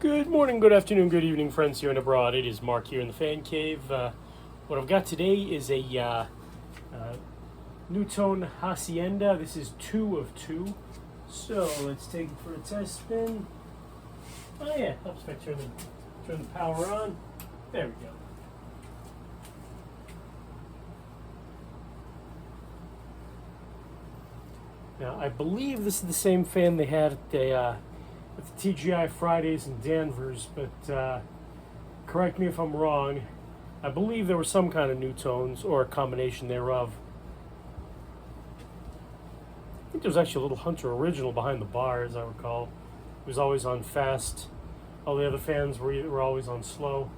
Good morning, good afternoon, good evening, friends here and abroad. It is Mark here in the Fan Cave. What I've got today is a NuTone Hacienda. This is 2 of 2. So let's take it for a test spin. Oh yeah, helps if I turn the power on. There we go. Now I believe this is the same fan they had at the TGI Fridays in Danvers, but correct me if I'm wrong. I believe there were some kind of NuTones or a combination thereof. I think there was actually a little Hunter original behind the bar, as I recall. It was always on fast. All the other fans were always on slow.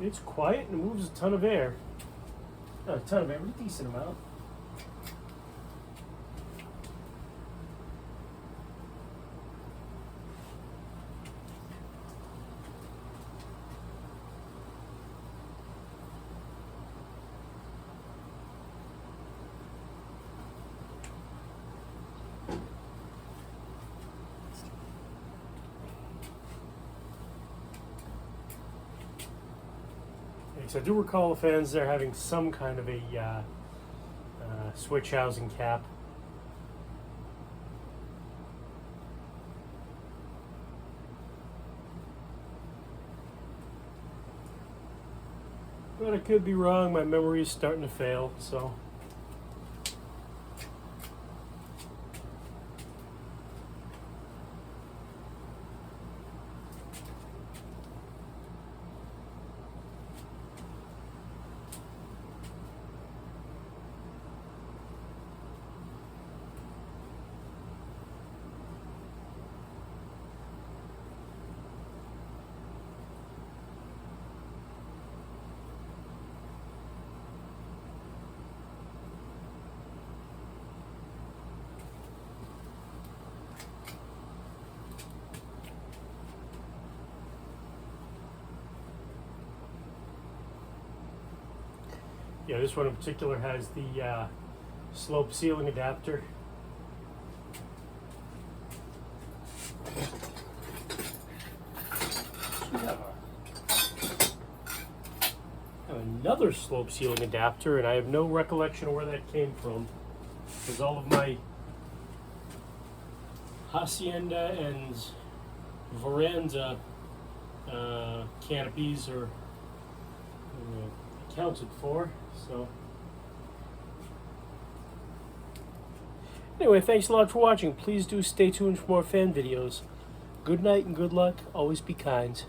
It's quiet and it moves a ton of air. Not a ton of air, but a decent amount. So I do recall the fans there having some kind of a switch housing cap. But I could be wrong, my memory is starting to fail, so. Yeah, this one in particular has the slope ceiling adapter. We have another slope ceiling adapter, and I have no recollection of where that came from, because all of my Hacienda and veranda canopies are accounted for. So anyway, thanks a lot for watching. Please do stay tuned for more fan videos. Good night and good luck. Always be kind.